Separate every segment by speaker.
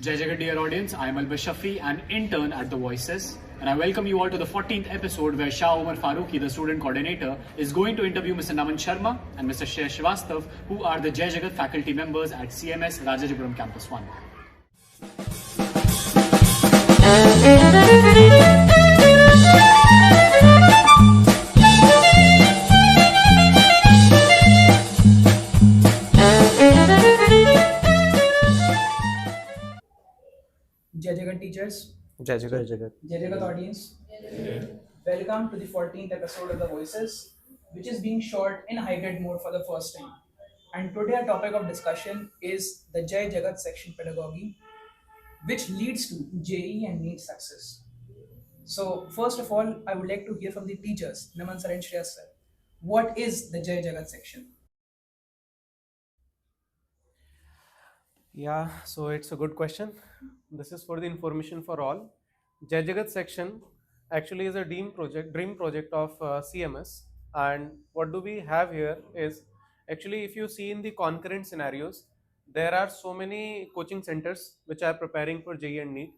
Speaker 1: Jai Jagat dear audience, I am Albert Shafi, an intern at The Voices, and I welcome you all to the 14th episode where Shah Omar Farooqi, the student coordinator, is going to interview Mr. Naman Sharma and Mr. Srivastava, who are the Jai Jagat faculty members at CMS Rajajapuram Campus 1.
Speaker 2: Jai Jagat teachers,
Speaker 3: Jai Jagat.
Speaker 2: Jai Jagat audience, welcome to the 14th episode of The Voices, which is being shot in hybrid mode for the first time. And today our topic of discussion is the Jai Jagat section pedagogy, which leads to JEE and NEET success. So first of all, I would like to hear from the teachers, Naman sir and Shreyas sir. What is the Jai Jagat section?
Speaker 3: Yeah, so it's a good question. This is for the information for all. Jai Jagat section actually is a dream project of CMS. And what do we have here is actually, if you see in the concurrent scenarios, there are so many coaching centers which are preparing for JEE and NEET,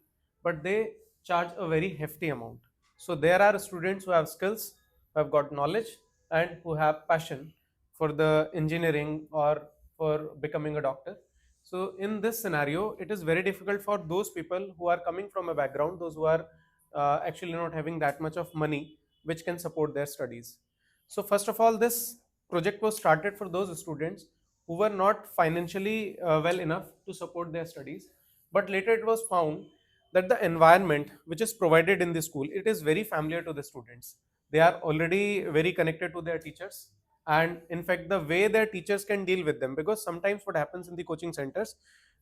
Speaker 3: but they charge a very hefty amount. So there are students who have skills, who have got knowledge, and who have passion for the engineering or for becoming a doctor. So in this scenario, it is very difficult for those people who are coming from a background, those who are actually not having that much of money which can support their studies. So first of all, this project was started for those students who were not financially well enough to support their studies, but later it was found that the environment which is provided in the school, it is very familiar to the students. They are already very connected to their teachers, and in fact the way their teachers can deal with them, because sometimes what happens in the coaching centers,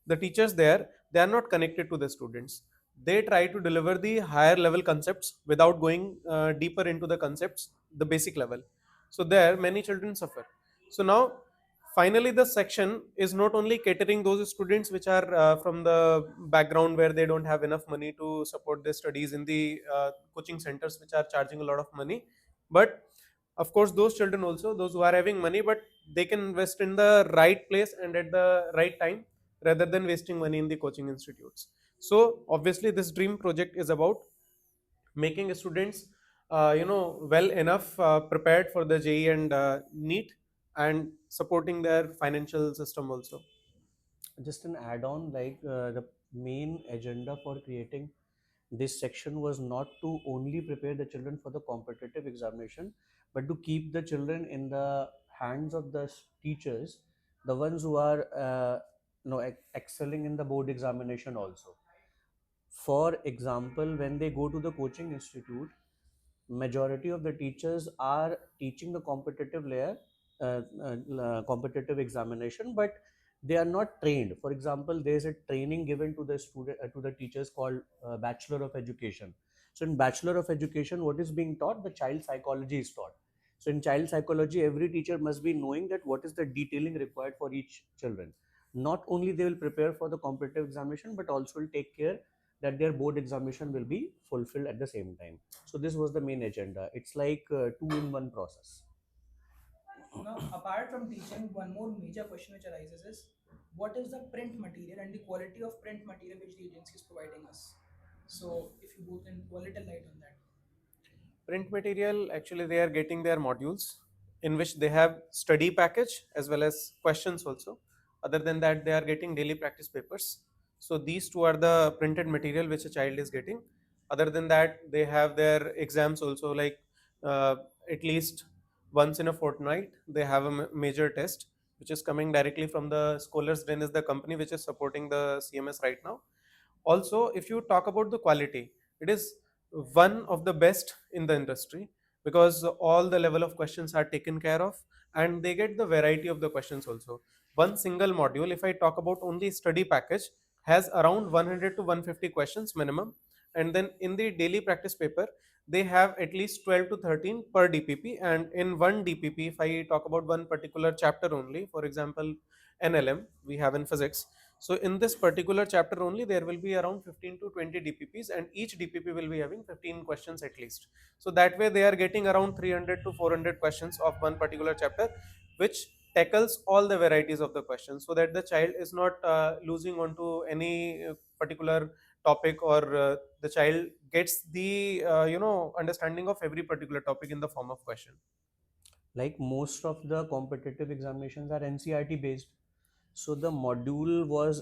Speaker 3: the teachers there, they are not connected to the students. They try to deliver the higher level concepts without going deeper into the concepts, the basic level. So there many children suffer. So now finally the section is not only catering those students which are from the background where they don't have enough money to support their studies in the coaching centers which are charging a lot of money, but of course those children also, those who are having money, but they can invest in the right place and at the right time rather than wasting money in the coaching institutes. So obviously this dream project is about making students well enough prepared for the JEE and NEET, and supporting their financial system also.
Speaker 4: Just an add-on, the main agenda for creating this section was not to only prepare the children for the competitive examination, but to keep the children in the hands of the teachers, the ones who are excelling in the board examination also. For example, when they go to the coaching institute, majority of the teachers are teaching the competitive layer, competitive examination, but they are not trained. For example, there is a training given to the student, to the teachers, called Bachelor of Education. So in Bachelor of Education, what is being taught? The child psychology is taught. So in child psychology, every teacher must be knowing that what is the detailing required for each children. Not only they will prepare for the competitive examination, but also will take care that their board examination will be fulfilled at the same time. So this was the main agenda. It's like two-in-one process.
Speaker 2: Now, apart from teaching, one more major question which arises is what is the print material and the quality of print material which the agency is providing us? So, if you both can throw a little light on that.
Speaker 3: Print material, actually they are getting their modules in which they have study package as well as questions also. Other than that, they are getting daily practice papers. So these two are the printed material which a child is getting. Other than that, they have their exams also, like uh, at least once in a fortnight they have a major test which is coming directly from the Scholars Den, is the company which is supporting the CMS right now. Also, if you talk about the quality, it is one of the best in the industry, because all the level of questions are taken care of and they get the variety of the questions also. One single module, if I talk about only study package, has around 100 to 150 questions minimum, and then in the daily practice paper they have at least 12 to 13 per DPP. And in one DPP, if I talk about one particular chapter only, for example NLM we have in physics, so in this particular chapter only, there will be around 15 to 20 DPPs, and each DPP will be having 15 questions at least. So that way they are getting around 300 to 400 questions of one particular chapter, which tackles all the varieties of the questions, so that the child is not losing onto any particular topic, or the child gets the understanding of every particular topic in the form of question.
Speaker 4: Like most of the competitive examinations are NCRT based. So the module was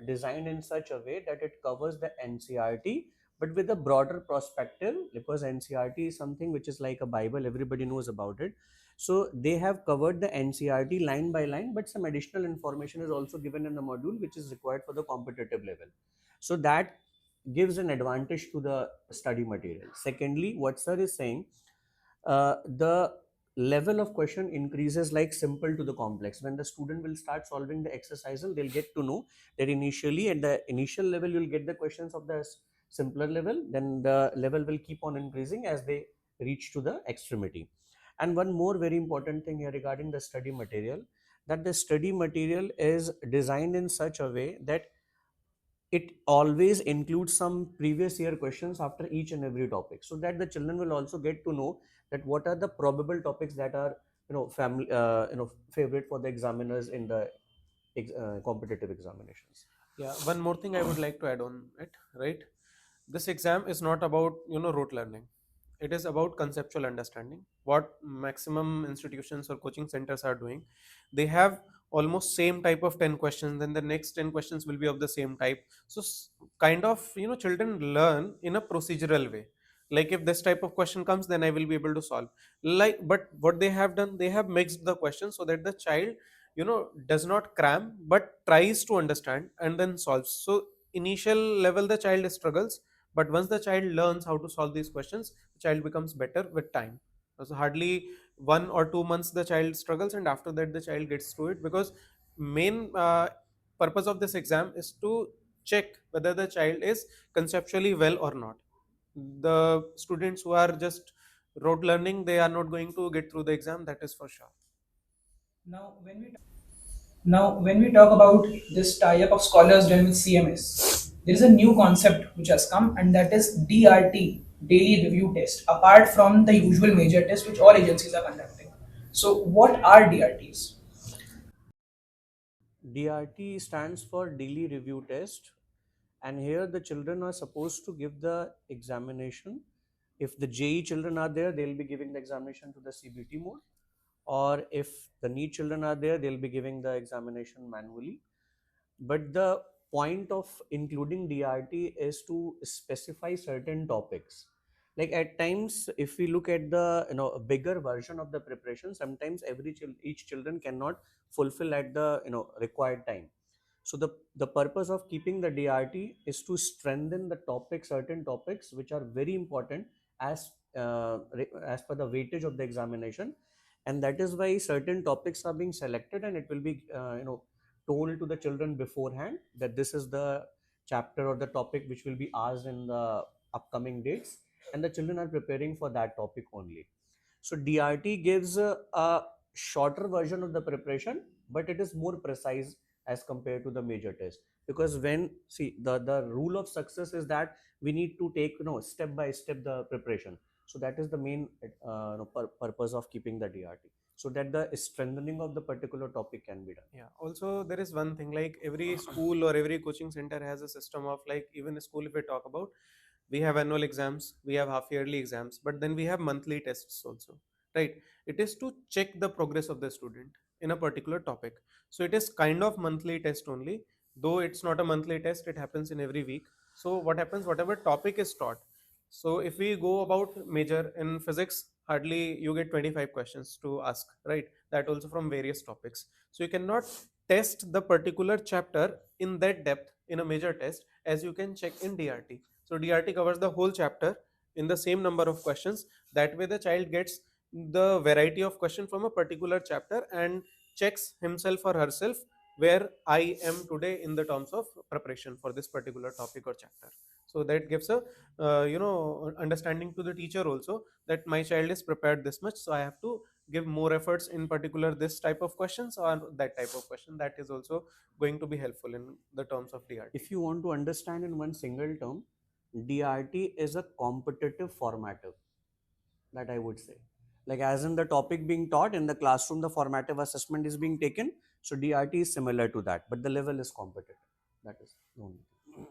Speaker 4: designed in such a way that it covers the NCRT, but with a broader perspective, because NCRT is something which is like a Bible, everybody knows about it. So they have covered the NCRT line by line, but some additional information is also given in the module which is required for the competitive level. So that gives an advantage to the study material. Secondly, what sir is saying, the level of question increases like simple to the complex. When the student will start solving the exercises, they'll get to know that initially at the initial level you'll get the questions of the simpler level, then the level will keep on increasing as they reach to the extremity. And one more very important thing here regarding the study material, that the study material is designed in such a way that it always includes some previous year questions after each and every topic, so that the children will also get to know that what are the probable topics that are family favorite for the examiners in the competitive examinations.
Speaker 3: Yeah, one more thing I would like to add on it, right? This exam is not about rote learning. It is about conceptual understanding. What maximum institutions or coaching centers are doing, they have almost same type of 10 questions, then the next 10 questions will be of the same type. So kind of children learn in a procedural way. Like if this type of question comes, then I will be able to solve. Like, but what they have done, they have mixed the questions so that the child does not cram but tries to understand and then solves. So initial level the child struggles, but once the child learns how to solve these questions, the child becomes better with time. So hardly 1 or 2 months the child struggles, and after that the child gets through it, because main purpose of this exam is to check whether the child is conceptually well or not. The students who are just rote learning, they are not going to get through the exam, that is for sure.
Speaker 2: Now, when we talk about this tie-up of scholars done with CMS, there is a new concept which has come, and that is DRT, Daily Review Test, apart from the usual major test which all agencies are conducting. So, what are DRTs?
Speaker 4: DRT stands for daily review test, and here the children are supposed to give the examination. If the JE children are there, they'll be giving the examination to the CBT mode, or if the NEET children are there, they'll be giving the examination manually. But the point of including DRT is to specify certain topics. Like at times, if we look at the a bigger version of the preparation, sometimes each children cannot fulfill at the required time. So the purpose of keeping the DRT is to strengthen the topics, certain topics which are very important as per the weightage of the examination, and that is why certain topics are being selected, and it will be told to the children beforehand that this is the chapter or the topic which will be asked in the upcoming dates, and the children are preparing for that topic only. So DRT gives a shorter version of the preparation, but it is more precise as compared to the major test, because when see the rule of success is that we need to take step by step the preparation. So that is the main purpose of keeping the DRT, so that the strengthening of the particular topic can be done.
Speaker 3: Yeah, also there is one thing, like every school or every coaching center has a system of, like even a school if we talk about, we have annual exams, we have half yearly exams, but then we have monthly tests also, right? It is to check the progress of the student in a particular topic. So it is kind of monthly test only, though it's not a monthly test, it happens in every week. So what happens, whatever topic is taught, so if we go about major in physics, hardly you get 25 questions to ask, right? That also from various topics. So you cannot test the particular chapter in that depth in a major test as you can check in DRT. So DRT covers the whole chapter in the same number of questions. That way the child gets the variety of question from a particular chapter and checks himself or herself where I am today in the terms of preparation for this particular topic or chapter. So that gives a understanding to the teacher also, that my child is prepared this much, so I have to give more efforts in particular this type of questions or that type of question. That is also going to be helpful in the terms of DRT.
Speaker 4: If you want to understand in one single term, DRT is a competitive formative, that I would say. like as in the topic being taught in the classroom, the formative assessment is being taken. So DRT is similar to that, but the level is competitive. That is the only thing.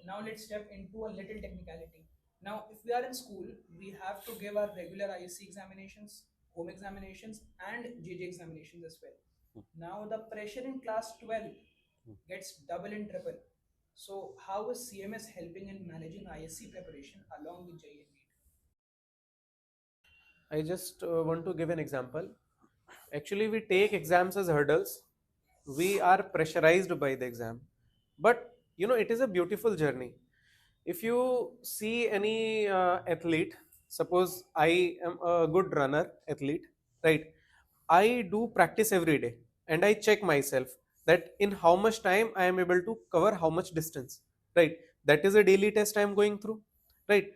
Speaker 2: Now let's step into a little technicality. Now, if we are in school, we have to give our regular ISC examinations, home examinations, and JJ examinations as well. Now, the pressure in class 12 gets double and triple. So, how is CMS helping in managing ISC preparation along with JEE and NEET?
Speaker 3: I just want to give an example. Actually, we take exams as hurdles. We are pressurized by the exam. But it is a beautiful journey. If you see any athlete, suppose I am a good runner athlete, right? I do practice every day and I check myself that in how much time I am able to cover how much distance, right? That is a daily test I am going through, right?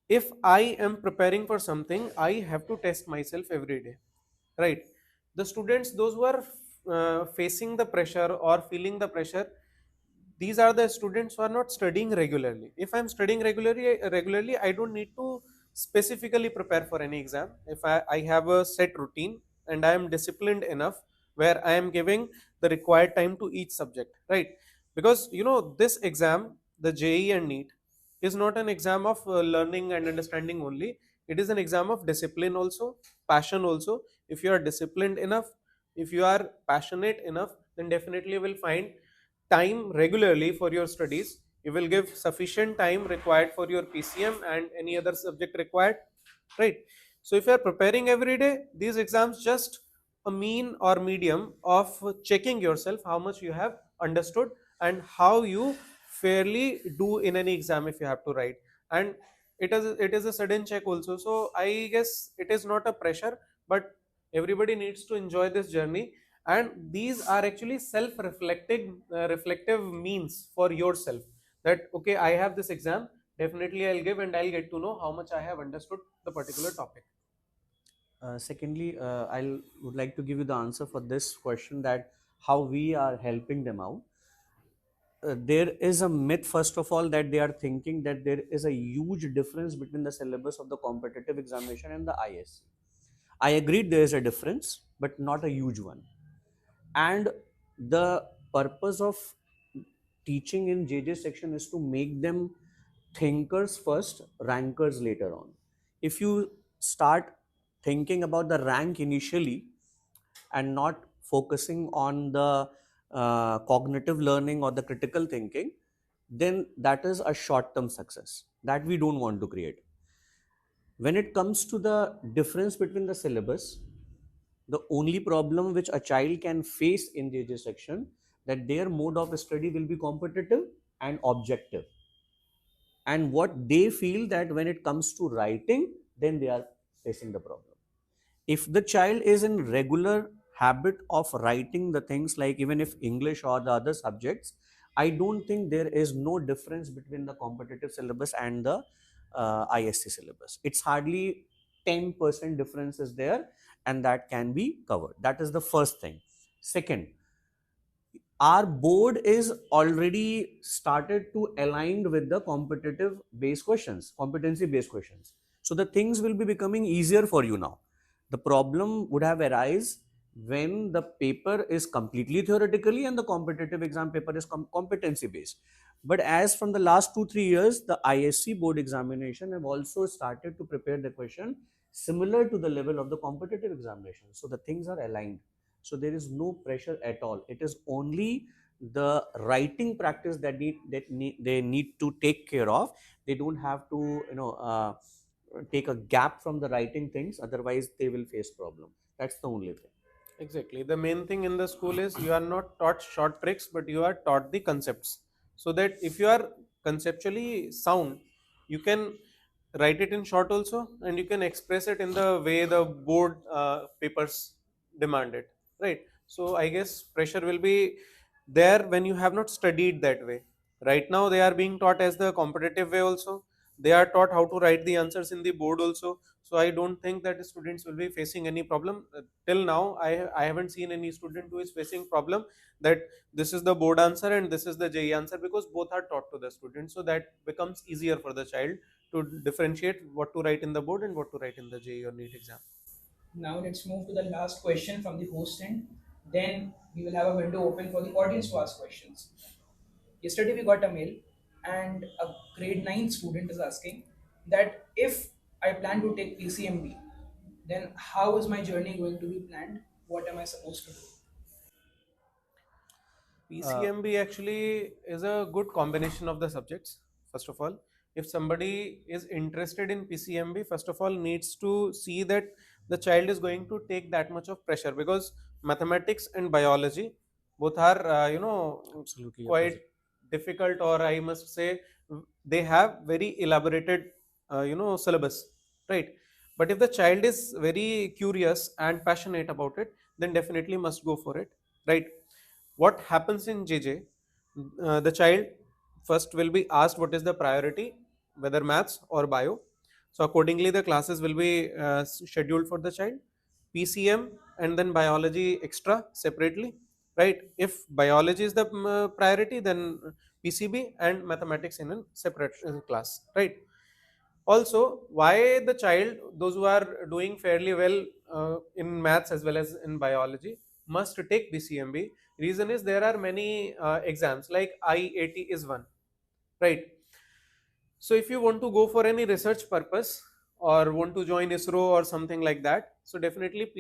Speaker 3: If I am preparing for something, I have to test myself every day, right? The students, those who are facing the pressure or feeling the pressure, these are the students who are not studying regularly. If I'm studying regularly, I don't need to specifically prepare for any exam. If I have a set routine and I am disciplined enough where I am giving the required time to each subject, right? Because this exam, the JEE and NEET, is not an exam of learning and understanding only. It is an exam of discipline also, passion also. If you are disciplined enough, if you are passionate enough, then definitely you will find time regularly for your studies. You will give sufficient time required for your PCM and any other subject required, right? So if you are preparing every day, these exams just a mean or medium of checking yourself how much you have understood and how you fairly do in any exam if you have to write. And it is a sudden check also. So I guess it is not a pressure, but everybody needs to enjoy this journey. And these are actually reflective means for yourself, that okay, I have this exam, definitely I'll give and I'll get to know how much I have understood the particular topic.
Speaker 4: Secondly, I would like to give you the answer for this question, that how we are helping them out. There is a myth, first of all, that they are thinking that there is a huge difference between the syllabus of the competitive examination and the ISC. I agreed there is a difference, but not a huge one. And the purpose of teaching in JJ section is to make them thinkers first, rankers later on. If you start thinking about the rank initially and not focusing on the cognitive learning or the critical thinking, then that is a short term success that we don't want to create. When it comes to the difference between the syllabus, the only problem which a child can face in JJ section, that their mode of study will be competitive and objective, and what they feel that when it comes to writing, then they are facing the problem. If the child is in regular habit of writing the things, like even if English or the other subjects, I don't think there is no difference between the competitive syllabus and the ISC syllabus. It's hardly 10% difference is there, and that can be covered. That is the first thing. Second, our board is already started to aligned with the competitive based questions, competency based questions. So the things will be becoming easier for you now. The problem would have arise when the paper is completely theoretically and the competitive exam paper is competency based. But as from the last 2-3 years, the ISC board examination have also started to prepare the question similar to the level of the competitive examination. So the things are aligned. So there is no pressure at all. It is only the writing practice they need to take care of. They don't have to take a gap from the writing things, otherwise they will face problem. That's the only thing.
Speaker 3: Exactly. The main thing in the school is you are not taught short tricks, but you are taught the concepts. So that if you are conceptually sound, you can write it in short also, and you can express it in the way the board papers demand it. Right. So I guess pressure will be there when you have not studied that way. Right now they are being taught as the competitive way also. They are taught how to write the answers in the board also. So I don't think that the students will be facing any problem. Till now I haven't seen any student who is facing problem that this is the board answer and this is the JEE answer, because both are taught to the student. So that becomes easier for the child to differentiate what to write in the board and what to write in the JEE or NEET exam.
Speaker 2: Now let's move to the last question from the host end. Then we will have a window open for the audience to ask questions. Yesterday we got a mail, and a grade 9 student is asking that if I plan to take PCMB, then how is my journey going to be planned? What am I supposed to do?
Speaker 3: PCMB actually is a good combination of the subjects. First of all, if somebody is interested in PCMB, first of all needs to see that the child is going to take that much of pressure, because mathematics and biology both are
Speaker 4: Absolutely
Speaker 3: quite
Speaker 4: opposite.
Speaker 3: difficult, or I must say they have very elaborated syllabus, right? But if the child is very curious and passionate about it, then definitely must go for it, right? What happens in JJ, the child first will be asked what is the priority, whether maths or bio. So accordingly the classes will be scheduled for the child, PCM and then biology extra separately, right? If biology is the priority, then PCB and mathematics in a separate class, right? Also, why the child, those who are doing fairly well in maths as well as in biology, must take PCMB? Reason is there are many exams, like IAT is one, right? So if you want to go for any research purpose or want to join ISRO or something like that, so definitely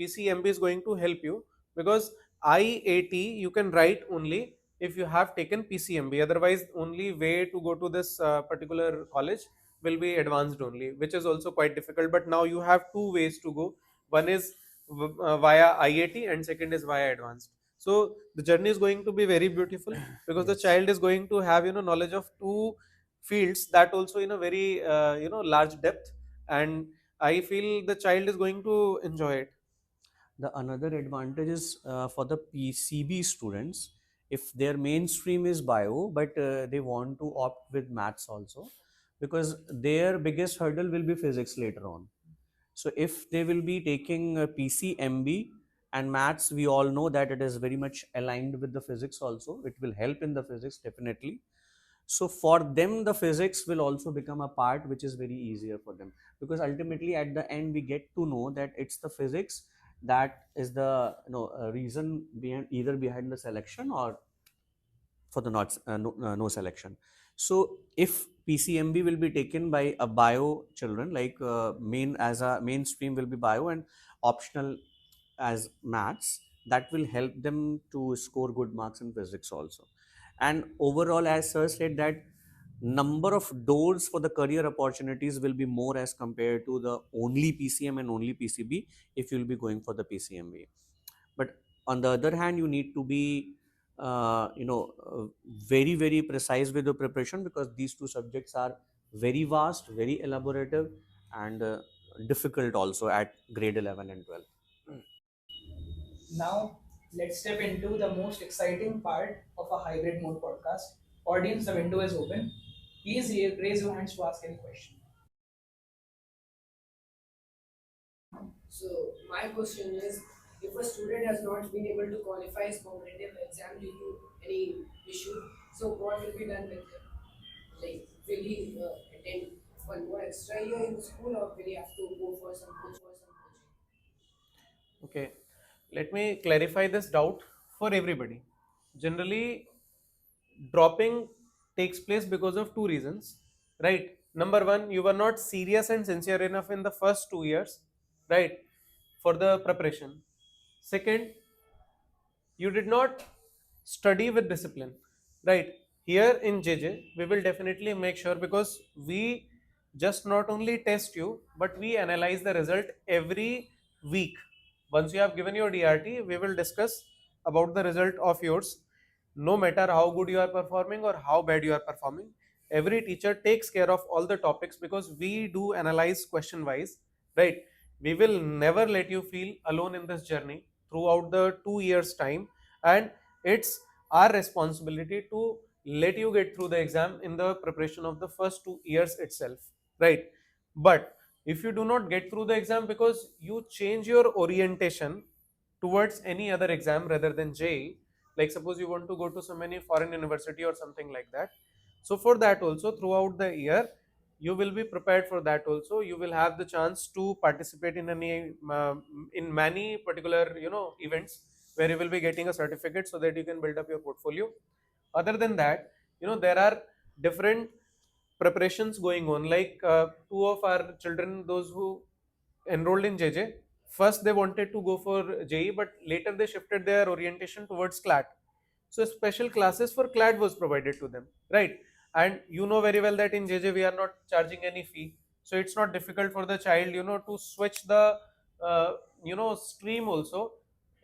Speaker 3: PCMB is going to help you, because IAT you can write only if you have taken PCMB. Otherwise, only way to go to this particular college will be advanced only, which is also quite difficult. But now you have two ways to go. One is via IAT and second is via advanced. So the journey is going to be very beautiful, because the
Speaker 4: Yes.
Speaker 3: child is going to have knowledge of two fields, that also in a very large depth, and I feel the child is going to enjoy it.
Speaker 4: The another advantage is for the PCB students, if their mainstream is bio, but they want to opt with maths also, because their biggest hurdle will be physics later on. So if they will be taking PCMB and maths, we all know that it is very much aligned with the physics also. It will help in the physics definitely. So for them, the physics will also become a part which is very easier for them, because ultimately at the end we get to know that it's the physics that is the reason behind, either behind the selection or for the no selection. So if PCMB will be taken by a bio children, like main as a mainstream will be bio and optional as maths, that will help them to score good marks in physics also. And overall, as sir said, that number of doors for the career opportunities will be more as compared to the only PCM and only PCB if you will be going for the PCMB. But on the other hand, you need to be very precise with the preparation, because these two subjects are very vast, very elaborative, and difficult also at grade 11 and 12.
Speaker 2: Now let's step into the most exciting part of a hybrid mode podcast. Audience, the window is open. Please raise your hands to ask any question.
Speaker 5: So my question is, if a student has not been able to qualify his competitive exam due to any issue, so what will be done with him? Like, will he attend one more extra year in school, or will he have to go for some coaching?
Speaker 3: Okay, let me clarify this doubt for everybody. Generally, dropping takes place because of two reasons, right? Number one, you were not serious and sincere enough in the first 2 years, right, for the preparation. Second, you did not study with discipline, right? Here in JJ we will definitely make sure, because we just not only test you, but we analyze the result every week. Once you have given your DRT, we will discuss about the result of yours. No matter how good you are performing or how bad you are performing, every teacher takes care of all the topics, because we do analyze question wise, right? We will never let you feel alone in this journey throughout the 2 years time, and it's our responsibility to let you get through the exam in the preparation of the first 2 years itself, right? But if you do not get through the exam because you change your orientation towards any other exam rather than JEE, like suppose you want to go to some any foreign university or something like that, so for that also throughout the year you will be prepared for that also. You will have the chance to participate in any in many particular events where you will be getting a certificate so that you can build up your portfolio. Other than that, there are different preparations going on. Like two of our children, those who enrolled in JJ, first they wanted to go for JE, but later they shifted their orientation towards CLAT. So special classes for CLAT was provided to them, right? And you know very well that in JJ we are not charging any fee, so it's not difficult for the child, to switch the stream also,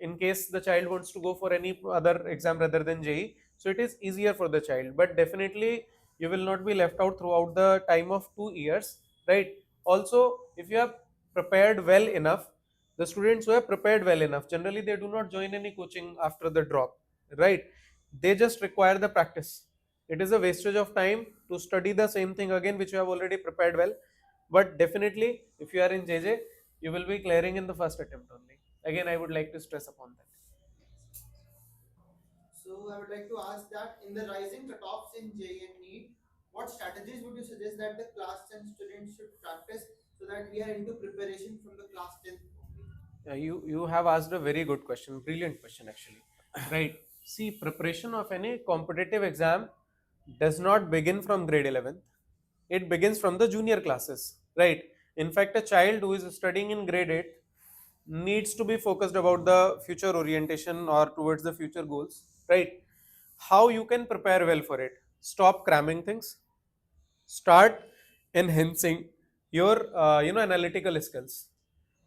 Speaker 3: in case the child wants to go for any other exam rather than JE. So it is easier for the child, but definitely you will not be left out throughout the time of 2 years, right? Also, if you have prepared well enough, the students who have prepared well enough, generally they do not join any coaching after the drop, right? They just require the practice. It is a wastage of time to study the same thing again which you have already prepared well. But definitely if you are in JJ, you will be clearing in the first attempt only. Again, I would like to stress upon that.
Speaker 6: So I would like to ask that in the rising cutoffs in JEE and NEET, what strategies would you suggest that the class 10 students should practice so that we are into preparation from the class 10 only?
Speaker 3: You have asked a very good question, brilliant question actually. Right. See, preparation of any competitive exam does not begin from grade 11th. It begins from the junior classes, right? In fact, a child who is studying in grade 8 needs to be focused about the future orientation or towards the future goals, right? How you can prepare well for it? Stop cramming things. Start enhancing your analytical skills.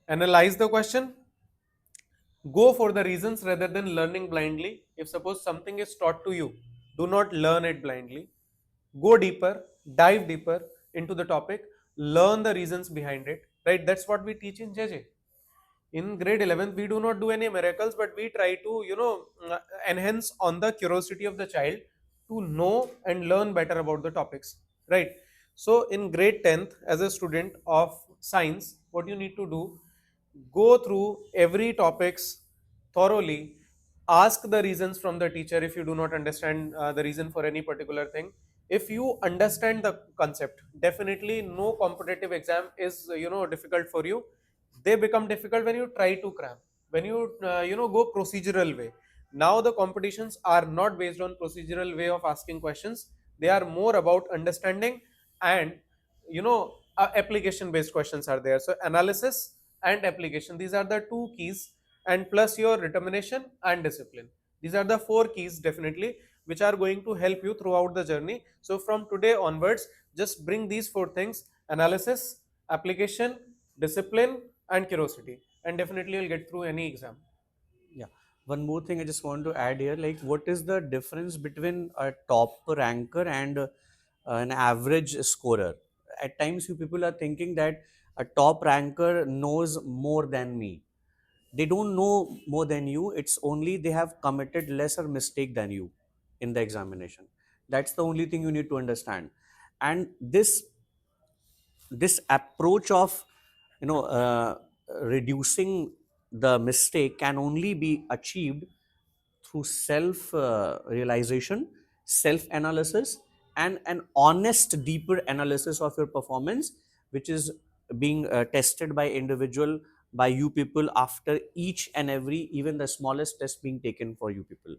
Speaker 3: Analyze the question. Go for the reasons rather than learning blindly. If suppose something is taught to you, do not learn it blindly. Go deeper, dive deeper into the topic, learn the reasons behind it, right? That's what we teach in JJ. In grade 11th, we do not do any miracles, but we try to, enhance on the curiosity of the child to know and learn better about the topics, right? So in grade 10th, as a student of science, what you need to do, go through every topics thoroughly, ask the reasons from the teacher if you do not understand the reason for any particular thing. If you understand the concept, definitely no competitive exam is difficult for you. They become difficult when you try to cram, when you go procedural way. Now the competitions are not based on procedural way of asking questions. They are more about understanding, and application based questions are there. So analysis and application, these are the two keys, and plus your determination and discipline. These are the four keys definitely which are going to help you throughout the journey. So from today onwards, just bring these four things: analysis, application, discipline, and curiosity, and definitely you'll get through any exam.
Speaker 4: Yeah. One more thing I just want to add here, like what is the difference between a top ranker and an average scorer? At times, you people are thinking that a top ranker knows more than me. They don't know more than you. It's only they have committed lesser mistake than you in the examination. That's the only thing you need to understand. And this approach of reducing the mistake can only be achieved through self realization, self analysis, and an honest deeper analysis of your performance, which is being tested by individual, by you people, after each and every, even the smallest test being taken for you people.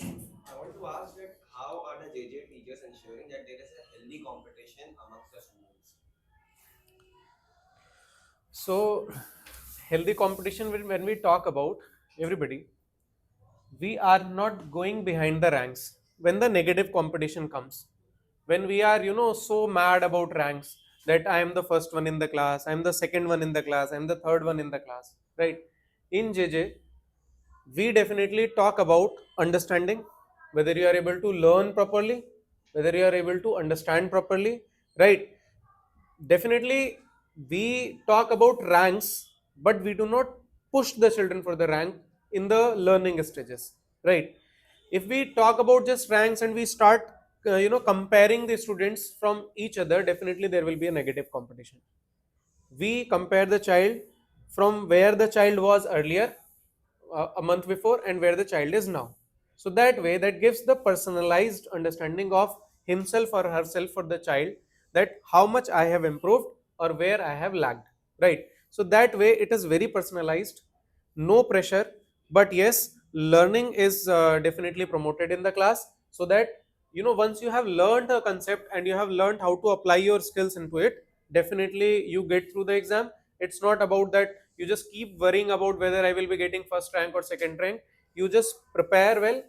Speaker 7: I want to ask that how are the JJ teachers ensuring that there is a healthy competition amongst the students?
Speaker 3: So healthy competition, when we talk about everybody, we are not going behind the ranks when the negative competition comes. When we are so mad about ranks, that I am the first one in the class, I am the second one in the class, I am the third one in the class, right? In JJ, we definitely talk about understanding, whether you are able to learn properly, whether you are able to understand properly, right? Definitely we talk about ranks, but we do not push the children for the rank in the learning stages, right? If we talk about just ranks and we start comparing the students from each other, definitely there will be a negative competition. We compare the child from where the child was earlier, a month before, and where the child is now. So that way, that gives the personalized understanding of himself or herself for the child, that how much I have improved or where I have lagged, right? So that way it is very personalized, no pressure, but yes, learning is definitely promoted in the class, so that once you have learned a concept and you have learned how to apply your skills into it, definitely you get through the exam. It's not about that you just keep worrying about whether I will be getting first rank or second rank. You just prepare well,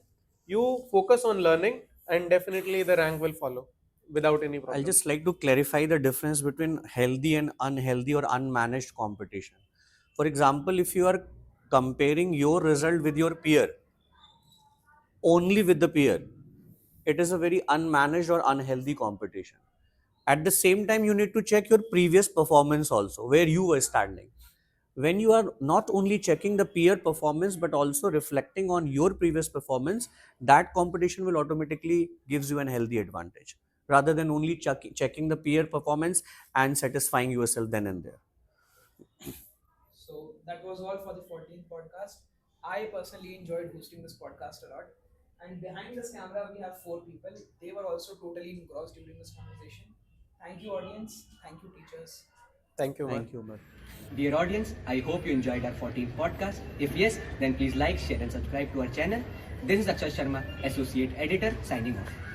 Speaker 3: you focus on learning, and definitely the rank will follow without any problem.
Speaker 4: I'll just like to clarify the difference between healthy and unhealthy or unmanaged competition. For example, if you are comparing your result with your peer, only with the peer, it is a very unmanaged or unhealthy competition. At the same time, you need to check your previous performance also, where you were standing. When you are not only checking the peer performance but also reflecting on your previous performance, that competition will automatically gives you an healthy advantage, rather than only checking the peer performance and satisfying yourself then and there.
Speaker 2: So that was all for the 14th podcast. I personally enjoyed hosting this podcast a lot. And behind this camera, we have four people. They were also totally engrossed during this conversation. Thank you, audience. Thank you, teachers.
Speaker 3: Thank you, man.
Speaker 4: Thank you, Umar.
Speaker 7: Dear audience, I hope you enjoyed our 14th podcast. If yes, then please like, share and subscribe to our channel. This is Akshay Sharma, Associate Editor, signing off.